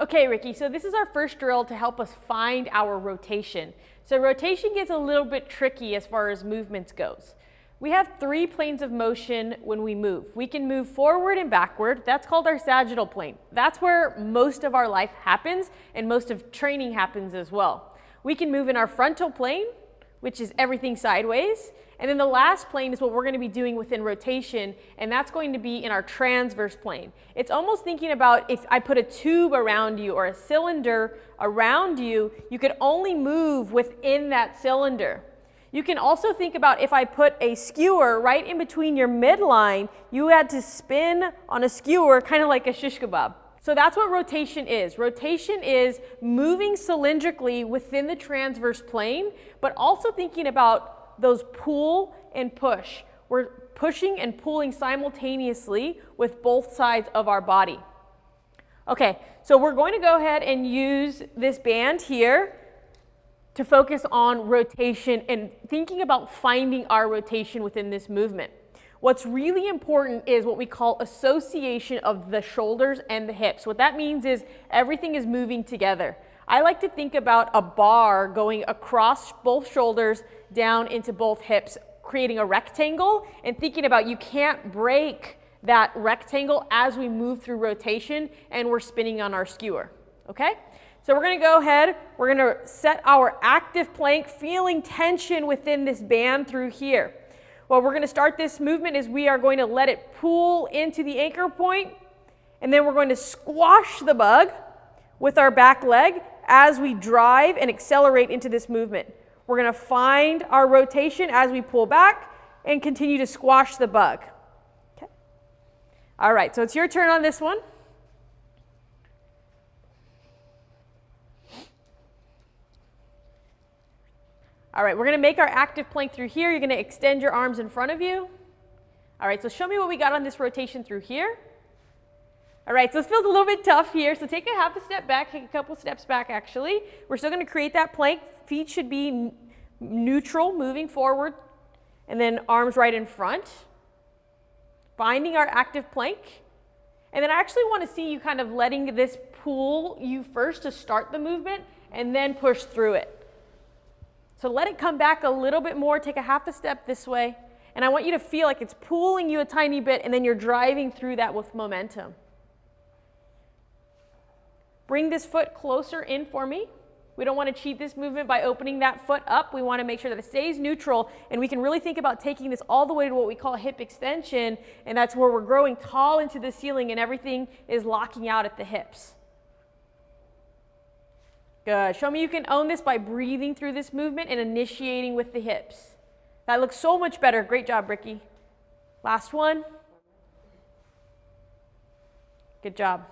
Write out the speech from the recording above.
Okay, Ricky, so this is our first drill to help us find our rotation. So rotation gets a little bit tricky as far as movements goes. We have 3 planes of motion when we move. We can move forward and backward. That's called our sagittal plane. That's where most of our life happens and most of training happens as well. We can move in our frontal plane, which is everything sideways. And then the last plane is what we're going to be doing within rotation, and that's going to be in our transverse plane. It's almost thinking about if I put a tube around you or a cylinder around you, you could only move within that cylinder. You can also think about if I put a skewer right in between your midline, you had to spin on a skewer kind of like a shish kebab. So that's what rotation is. Rotation is moving cylindrically within the transverse plane, but also thinking about those pull and push. We're pushing and pulling simultaneously with both sides of our body. Okay, so we're going to go ahead and use this band here to focus on rotation and thinking about finding our rotation within this movement. What's really important is what we call association of the shoulders and the hips. What that means is everything is moving together. I like to think about a bar going across both shoulders down into both hips, creating a rectangle, and thinking about you can't break that rectangle as we move through rotation and we're spinning on our skewer, okay? So we're gonna go ahead, we're gonna set our active plank, feeling tension within this band through here. Well, we're gonna start this movement is we are going to let it pull into the anchor point, and then we're going to squash the bug with our back leg as we drive and accelerate into this movement. We're going to find our rotation as we pull back and continue to squash the bug. Okay. All right, so it's your turn on this one. All right, we're going to make our active plank through here. You're going to extend your arms in front of you. All right, so show me what we got on this rotation through here. All right, so this feels a little bit tough here, so take a half a step back, take a couple steps back actually. We're still going to create that plank. Feet should be neutral, moving forward, and then arms right in front. Finding our active plank. And then I actually want to see you kind of letting this pull you first to start the movement, and then push through it. So let it come back a little bit more, take a half a step this way, and I want you to feel like it's pulling you a tiny bit, and then you're driving through that with momentum. Bring this foot closer in for me. We don't want to cheat this movement by opening that foot up. We want to make sure that it stays neutral, and we can really think about taking this all the way to what we call hip extension, and that's where we're growing tall into the ceiling and everything is locking out at the hips. Good. Show me you can own this by breathing through this movement and initiating with the hips. That looks so much better. Great job, Ricky. Last one. Good job.